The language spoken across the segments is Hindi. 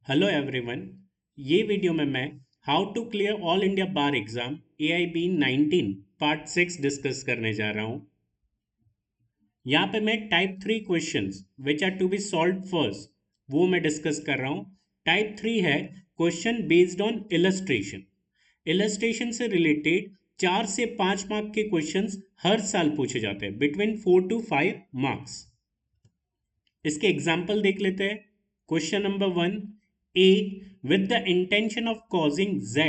Hello everyone. ये वीडियो में मैं how to clear all India bar exam AIB 19 part 6 discuss करने जा रहा हूँ। यहाँ पे मैं type 3 questions which are to be solved first वो मैं डिस्कस कर रहा हूँ। टाइप 3 है question based on illustration. Illustration से रिलेटेड 4 से 5 मार्क के क्वेश्चंस हर साल पूछे जाते हैं, बिटवीन 4 to 5 मार्क्स। इसके एग्जाम्पल देख लेते हैं। Question number 1, A with the intention of causing Z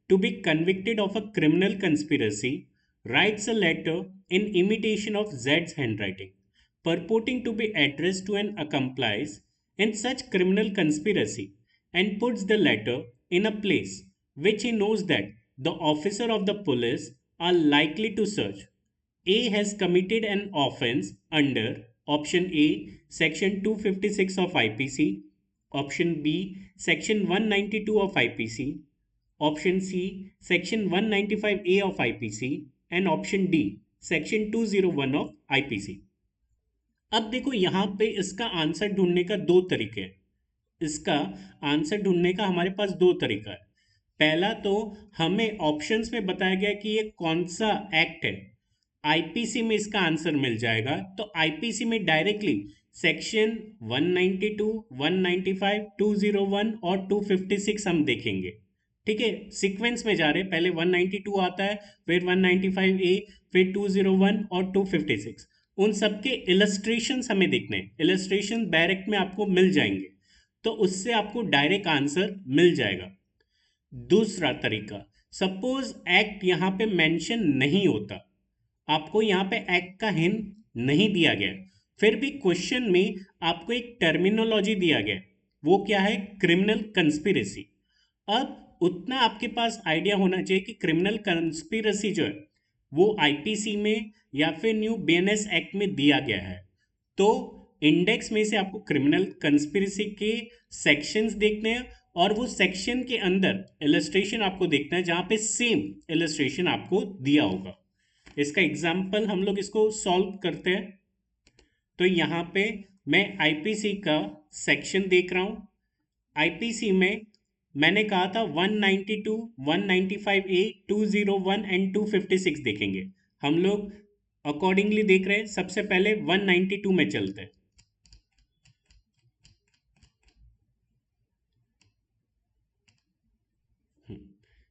to be convicted of a criminal conspiracy writes a letter in imitation of Z's handwriting purporting to be addressed to an accomplice in such criminal conspiracy and puts the letter in a place which he knows that the officer of the police are likely to search. A has committed an offence under option A, section 256 of IPC, option B, section 192 of IPC, option C, section 195A of IPC, and option D, section 201 of IPC. अब देखो यहाँ पे इसका आंसर ढूंढने का दो तरीके हैं। इसका आंसर ढूंढने का हमारे पास दो तरीका है। पहला तो हमें ऑप्शंस में बताया गया कि ये कौन सा एक्ट है। आईपीसी में इसका आंसर मिल जाएगा, तो आईपीसी में डायरेक्टली सेक्शन 192, 195, 201 और 256 हम देखेंगे। ठीक है, सीक्वेंस में जा रहे हैं। पहले 192 आता है, फिर 195A, फिर 201 और 256। उन सबके इलस्ट्रेशंस हमें देखने हैं। इलस्ट्रेशन डायरेक्ट में आपको मिल जाएंगे, तो उससे आपको डायरेक्ट आंसर मिल जाएगा। दूसरा तरीका, सपोज एक्ट यहाँ पे मेंशन नहीं होता, आपको यहाँ पे एक्ट का हिंट नहीं दिया गया, फिर भी क्वेश्चन में आपको एक टर्मिनोलॉजी दिया गया, वो क्या है? Criminal conspiracy. अब उतना आपके पास आइडिया होना चाहिए कि क्रिमिनल कंस्पिरेसी जो है वो आईपीसी में या फिर न्यू बीएनएस एक्ट में दिया गया है। तो इंडेक्स में से आपको क्रिमिनल कंस्पिरेसी के सेक्शंस देखने हैं और वो सेक्शन के अंदर इलस्ट्रेशन आपको देखना है जहां पे सेम इलस्ट्रेशन आपको दिया होगा। इसका एग्जाम्पल हम लोग इसको सॉल्व करते हैं। तो यहाँ पे मैं आईपीसी का सेक्शन देख रहा हूँ। आईपीसी में मैंने कहा था 192, 195A, 201 एंड 256 देखेंगे। हम लोग अकॉर्डिंगली देख रहे हैं। सबसे पहले 192 में चलते हैं।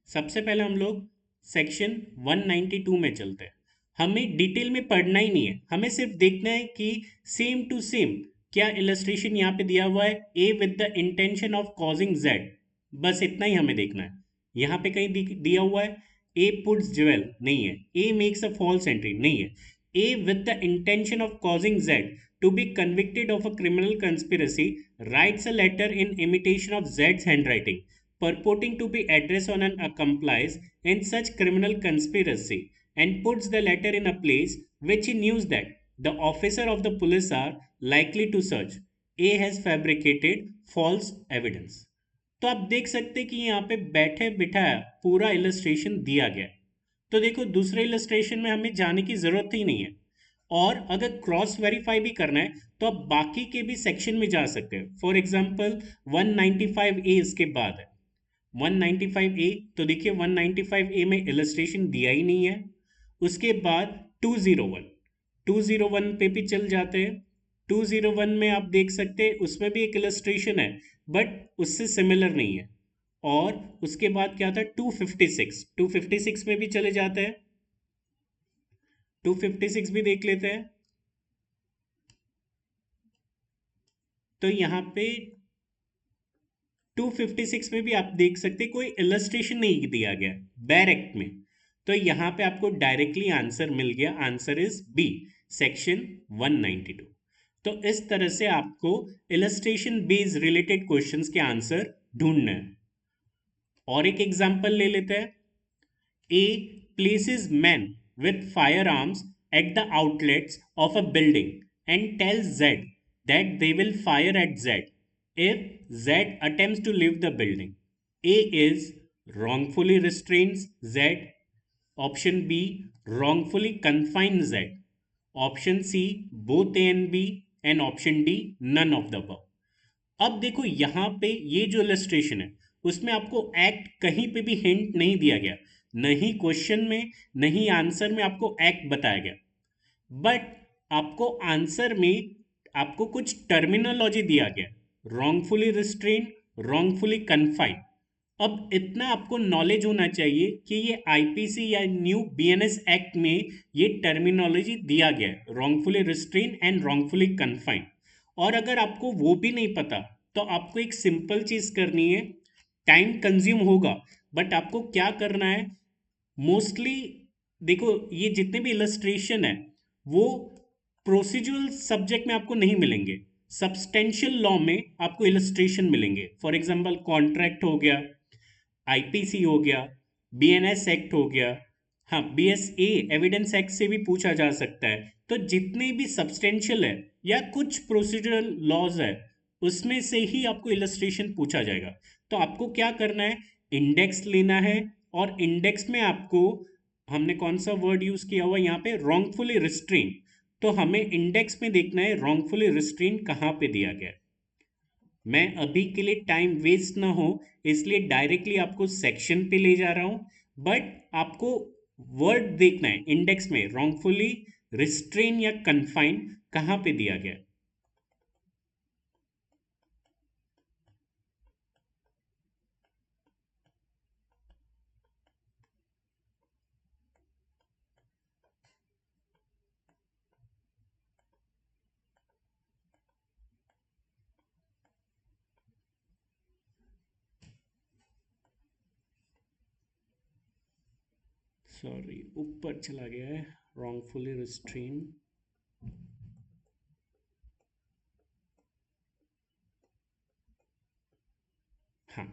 सबसे पहले हम लोग सेक्शन 192 में चलते हैं। हमें डिटेल में पढ़ना ही नहीं है, हमें सिर्फ देखना है कि सेम टू सेम क्या इलस्ट्रेशन यहाँ पे दिया हुआ है। A with the intention of causing Z, बस इतना ही हमें देखना है। यहाँ पे कहीं दिया हुआ है ए पुट्स ज्वेल, नहीं है। A makes a false entry, नहीं है। A with the intention of causing Z to be convicted of a criminal conspiracy writes a letter in imitation of जेड्स handwriting purporting to be addressed on an accomplice in such criminal conspiracy and puts the letter in a place which he knew that the officer of the police are likely to search. A has fabricated false evidence. तो आप देख सकते हैं कि यहाँ पे बैठे बिठाया पूरा इलस्ट्रेशन दिया गया है। तो देखो, दूसरे इलस्ट्रेशन में हमें जाने की ज़रूरत ही नहीं है। और अगर क्रॉस वेरीफाई भी करना है तो आप बाकी के भी सेक्शन में जा सकते हैं। फॉर एग्जाम्पल 195A इसके बाद है। 195A, तो देखिए 195A में इलस्ट्रेशन दिया ही नहीं है। उसके बाद 201, 201 पे भी चल जाते हैं। 201 में आप देख सकते हैं उसमें भी एक इलस्ट्रेशन है, बट उससे सिमिलर नहीं है। और उसके बाद क्या था? 256, 256 में भी चले जाते हैं। 256 भी देख लेते हैं। तो यहाँ पे 256 में भी आप देख सकते कोई इलस्ट्रेशन नहीं दिया गया डायरेक्ट में। तो यहाँ पे आपको डायरेक्टली आंसर मिल गया। Answer is B, section 192। तो इस तरह से आपको इलस्ट्रेशन बेस्ड रिलेटेड क्वेश्चंस के आंसर ढूंढना है। और एक एग्जांपल ले लेते हैं। ए places men with firearms at the outlets of a building and tells Z that they will fire at Z if Z attempts to leave the building. A is wrongfully restrains Z. Option B, wrongfully confines Z. Option C, both A and B. And option D, none of the above. अब देखो यहाँ पे ये जो इलस्ट्रेशन है उसमें आपको एक्ट कहीं पे भी हिंट नहीं दिया गया, नहीं क्वेश्चन में नहीं आंसर में आपको एक्ट बताया गया, बट आपको आंसर में आपको कुछ टर्मिनोलॉजी दिया गया, रॉन्गफुली रिस्ट्रेन, रॉन्गफुली कन्फाइंड। अब इतना आपको नॉलेज होना चाहिए कि ये आईपीसी या न्यू बीएनएस एक्ट में ये टर्मिनोलॉजी दिया गया है, wrongfully restrain and wrongfully confined. और अगर आपको वो भी नहीं पता तो आपको एक सिंपल चीज करनी है, टाइम कंज्यूम होगा बट आपको क्या करना है, मोस्टली देखो ये जितने भी इलस्ट्रेशन है वो प्रोसीजरल सब्जेक्ट में आपको नहीं मिलेंगे, सब्सटेंशियल लॉ में आपको इलस्ट्रेशन मिलेंगे। फॉर एग्जांपल कॉन्ट्रैक्ट हो गया, आईपीसी हो गया, बीएनएस एक्ट हो गया, हाँ बीएसए एविडेंस एक्ट से भी पूछा जा सकता है। तो जितने भी सब्सटेंशियल है या कुछ प्रोसीजरल लॉज है उसमें से ही आपको इलस्ट्रेशन पूछा जाएगा। तो आपको क्या करना है, इंडेक्स लेना है, और इंडेक्स में आपको, हमने कौन सा वर्ड यूज किया हुआ यहाँ पे, रॉन्गफुली रिस्ट्रेन, तो हमें इंडेक्स में देखना है रॉन्गफुली रिस्ट्रेन कहाँ पे दिया गया है। मैं अभी के लिए टाइम वेस्ट ना हो इसलिए डायरेक्टली आपको सेक्शन पे ले जा रहा हूं, बट आपको वर्ड देखना है इंडेक्स में रॉन्गफुली रिस्ट्रेन या कन्फाइन कहां पे दिया गया है। सॉरी ऊपर चला गया है, रॉन्गफुली रिस्ट्रेन। हाँ,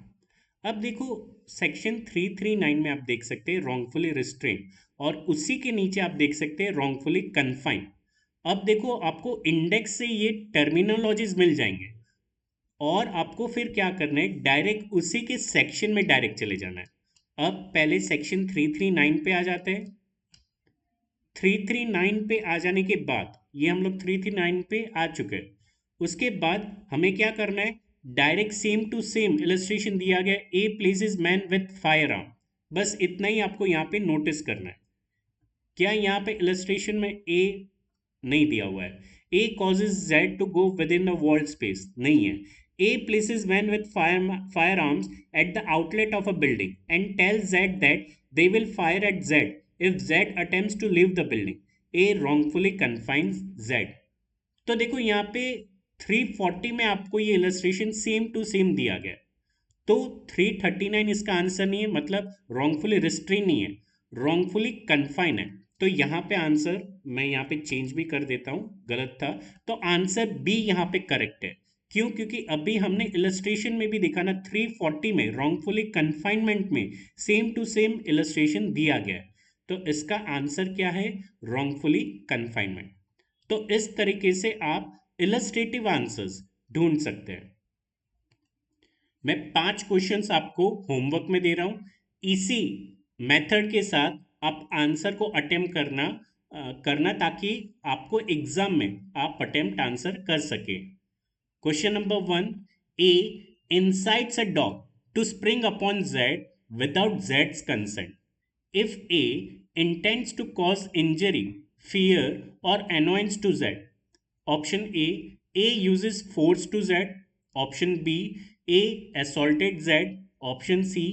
अब देखो सेक्शन 339 में आप देख सकते हैं रॉन्गफुली रिस्ट्रेन, और उसी के नीचे आप देख सकते हैं रॉन्गफुली कन्फाइन। अब देखो आपको इंडेक्स से ये टर्मिनोलॉजीज मिल जाएंगे, और आपको फिर क्या करना है, डायरेक्ट उसी के सेक्शन में डायरेक्ट चले जाना है। अब पहले सेक्शन 339 पे आ जाते हैं। 339 पे आ जाने के बाद ये हम लोग 339 पे आ चुके हैं, उसके बाद हमें क्या करना है, direct same to same illustration दिया गया, a places man with fire arm, बस इतना ही आपको यहाँ पे नोटिस करना है। क्या यहाँ पे इलस्ट्रेशन में ए नहीं दिया हुआ है, a causes Z to go with in the world space नहीं है, a places man with fire arms at the outlet of a building and tell Z that they will fire at Z if Z attempts to leave the building, A wrongfully confines Z। तो देखो यहाँ पे 340 में आपको ये इलस्ट्रेशन सेम टू सेम दिया गया, तो 339 इसका आंसर नहीं है, मतलब रॉन्गफुली रिस्ट्रेन नहीं है, रॉन्गफुली कन्फाइन है। तो यहाँ पे आंसर मैं यहाँ पे चेंज भी कर देता हूँ, गलत था, तो आंसर बी यहाँ पे करेक्ट है। क्यों? क्योंकि अभी हमने इलस्ट्रेशन में भी देखा ना, 340 में रॉन्गफुली कन्फाइनमेंट में सेम टू सेम इलस्ट्रेशन दिया गया है, तो इसका आंसर क्या है, रॉन्गफुली कन्फाइनमेंट। तो इस तरीके से आप इलस्ट्रेटिव आंसर्स ढूंढ सकते हैं। मैं 5 क्वेश्चंस आपको होमवर्क में दे रहा हूं, इसी मेथड के साथ आप आंसर को अटेम्प्ट करना ताकि आपको एग्जाम में आप अटेम्प्ट आंसर कर सके। Question number 1, A incites a dog to spring upon Z without Z's consent if A intends to cause injury, fear or annoyance to Z। Option A uses force to Z, option B, A assaulted Z, option C,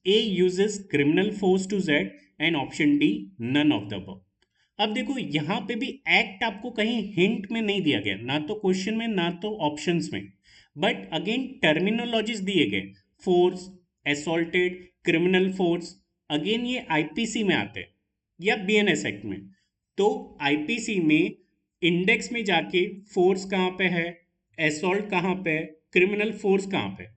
A uses criminal force to Z, and option D, none of the above। अब देखो यहाँ पे भी एक्ट आपको कहीं हिंट में नहीं दिया गया, ना तो क्वेश्चन में ना तो ऑप्शंस में, बट अगेन टर्मिनोलॉजीज दिए गए, force, assaulted, criminal force, again ये आईपीसी में आते हैं या बीएनएस एक्ट में। तो आईपीसी में इंडेक्स में जाके फोर्स कहाँ पे है, असॉल्ट कहाँ पे है, क्रिमिनल फोर्स कहाँ पे,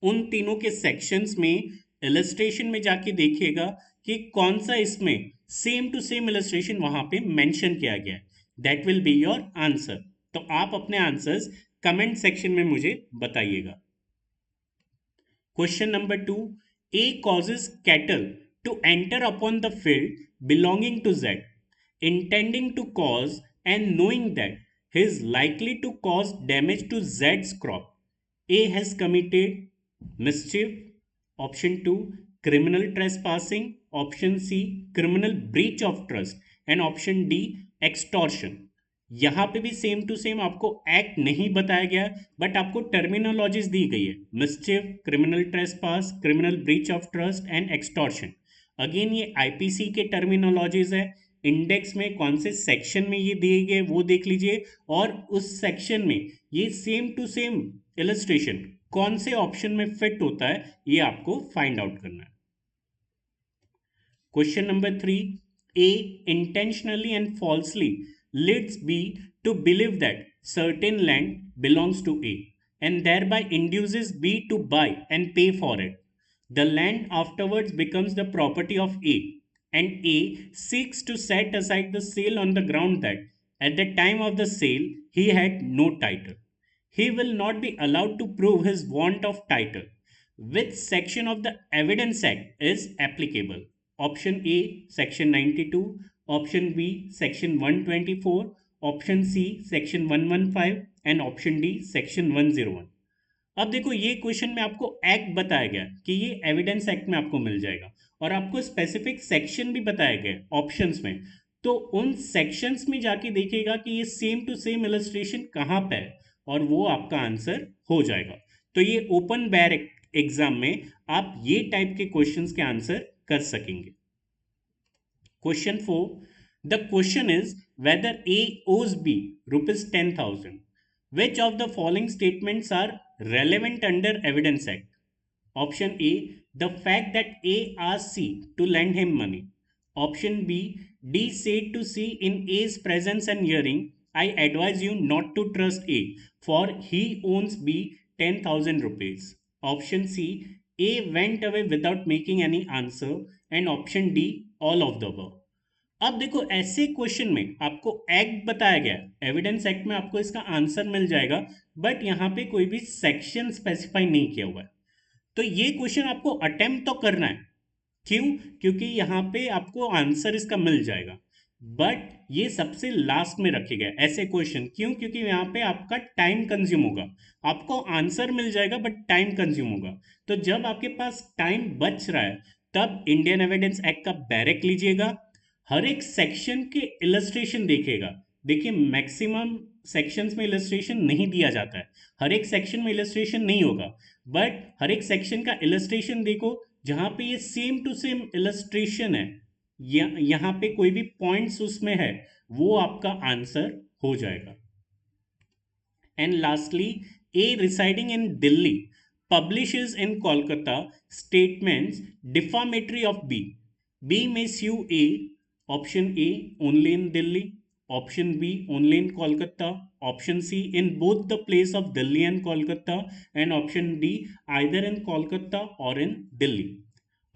उन तीनों के सेक्शंस में इलस्ट्रेशन में जाके देखिएगा कि कौन सा इसमें सेम टू सेम इलस्ट्रेशन वहां पे मेंशन किया गया है, that will be your answer. तो आप अपने आंसर्स कमेंट सेक्शन में मुझे बताइएगा। Question number 2, A causes cattle to enter upon the field belonging to Z, intending to cause and knowing that he is likely to cause damage to Z's crop. A has committed mischief. Option 2, criminal trespassing. Option C, criminal breach of trust. And option D, extortion. यहां पे भी सेम टू सेम आपको एक्ट नहीं बताया गया, बट आपको टर्मिनोलॉजीज दी गई है, mischief, criminal trespass, criminal breach of trust and extortion. Again ये आईपीसी के टर्मिनोलॉजीज है, इंडेक्स में कौन से सेक्शन में ये दिए गए वो देख लीजिए, और उस सेक्शन में ये सेम टू सेम इलस्ट्रेशन कौन से ऑप्शन में फिट होता है ये आपको फाइंड आउट करना है। Question number 3, A intentionally and falsely leads B to believe that certain land belongs to A and thereby induces B to buy and pay for it. The land afterwards becomes the property of A, and A seeks to set aside the sale on the ground that at the time of the sale he had no title. He will not be allowed to prove his want of title. Which section of the Evidence Act is applicable? Option A, Section 92, Option B, Section 124, Option C, Section 115 and Option D, Section 101. अब देखो ये क्वेश्चन में आपको एक्ट बताया गया कि ये एविडेंस एक्ट में आपको मिल जाएगा, और आपको स्पेसिफिक सेक्शन भी बताया गया ऑप्शंस में, तो उन सेक्शंस में जाके देखिएगा कि ये सेम टू सेम इलस्ट्रेशन कहाँ पे है, और वो आपका आंसर हो जाएगा। तो ये ओपन बैर एग्जाम में आप ये टाइप के क्वेश्चंस के आंसर कर सकेंगे। Question 4, the question is whether A owes B ₹10,000. Which of the following statements are relevant under Evidence Act? Option A, the fact that A asked C to lend him money. Option B, D said to C in A's presence and hearing, I advise you not to trust A, for he owns B 10,000 rupees. Option C, A went away without making any answer. And option D, all of the above. अब देखो ऐसे क्वेश्चन में आपको एक्ट बताया गया, एविडेंस एक्ट में आपको इसका आंसर मिल जाएगा, बट यहाँ पे कोई भी सेक्शन स्पेसिफाई नहीं किया हुआ है, तो ये क्वेश्चन आपको अटेम्प्ट तो करना है। क्यों? क्योंकि यहाँ पे आपको आंसर इसका मिल जाएगा, बट ये सबसे लास्ट में रखे गए ऐसे क्वेश्चन। क्यों? क्योंकि यहाँ पे आपका टाइम कंज्यूम होगा, आपको आंसर मिल जाएगा बट टाइम कंज्यूम होगा। तो जब आपके पास टाइम बच रहा है तब इंडियन एविडेंस एक्ट का बैरक लीजिएगा, हर एक सेक्शन के इलस्ट्रेशन देखेगा। देखिए मैक्सिमम सेक्शंस में इलस्ट्रेशन नहीं दिया जाता है, हर एक सेक्शन में इलस्ट्रेशन नहीं होगा, बट हर एक सेक्शन का इलस्ट्रेशन देखो जहाँ पे ये सेम टू सेम इलस्ट्रेशन है, यहाँ पे कोई भी पॉइंट्स उसमें है, वो आपका आंसर हो जाएगा। And lastly, A residing in Delhi publishes in Kolkata statements defamatory of B. B may sue A. Option A, only in Delhi. Option B, only in Kolkata. Option C, in both the place of Delhi and Kolkata. And option D, either in Kolkata or in Delhi.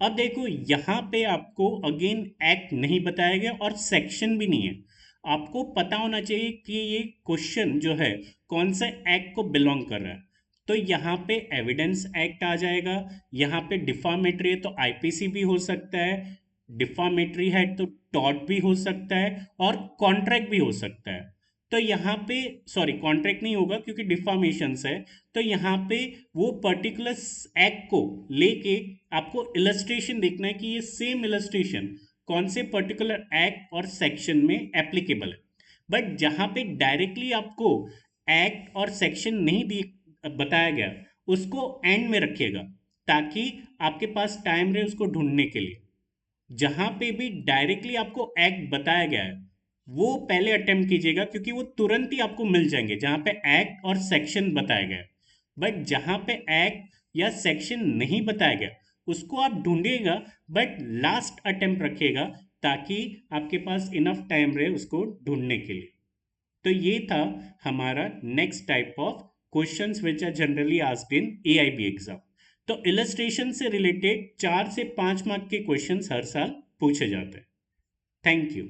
अब देखो यहाँ पे आपको अगेन एक्ट नहीं बताया गया और सेक्शन भी नहीं है। आपको पता होना चाहिए कि ये क्वेश्चन जो है कौन से एक्ट को बिलोंग कर रहा है। तो यहाँ पे एविडेंस एक्ट आ जाएगा, यहाँ पे डिफामेटरी है तो आईपीसी भी हो सकता है, डिफामेटरी है तो टॉर्ट भी हो सकता है, और कॉन्ट्रैक्ट भी हो सकता है। तो यहाँ पे सॉरी कॉन्ट्रैक्ट नहीं होगा क्योंकि डिफामेशन है, तो यहाँ पे वो पर्टिकुलर एक्ट को लेके आपको इलस्ट्रेशन देखना है कि ये सेम इलस्ट्रेशन कौन से पर्टिकुलर एक्ट और सेक्शन में एप्लीकेबल है। बट जहाँ पे डायरेक्टली आपको एक्ट और सेक्शन नहीं बताया गया उसको एंड में रखिएगा ताकि आपके पास टाइम रहे उसको ढूंढने के लिए। जहां पे भी डायरेक्टली आपको एक्ट बताया गया है वो पहले अटेम्प्ट कीजिएगा क्योंकि वो तुरंत ही आपको मिल जाएंगे जहां पे एक्ट और सेक्शन बताया गया है। बट जहां पे एक्ट या सेक्शन नहीं बताया गया उसको आप ढूंढिएगा, बट लास्ट अटेम्प्ट रखिएगा ताकि आपके पास इनफ टाइम रहे उसको ढूंढने के लिए। तो ये था हमारा next type of questions which are generally asked in AIB exam. तो इलस्ट्रेशन से रिलेटेड 4 से 5 मार्क के क्वेश्चंस हर साल पूछे जाते हैं। Thank you.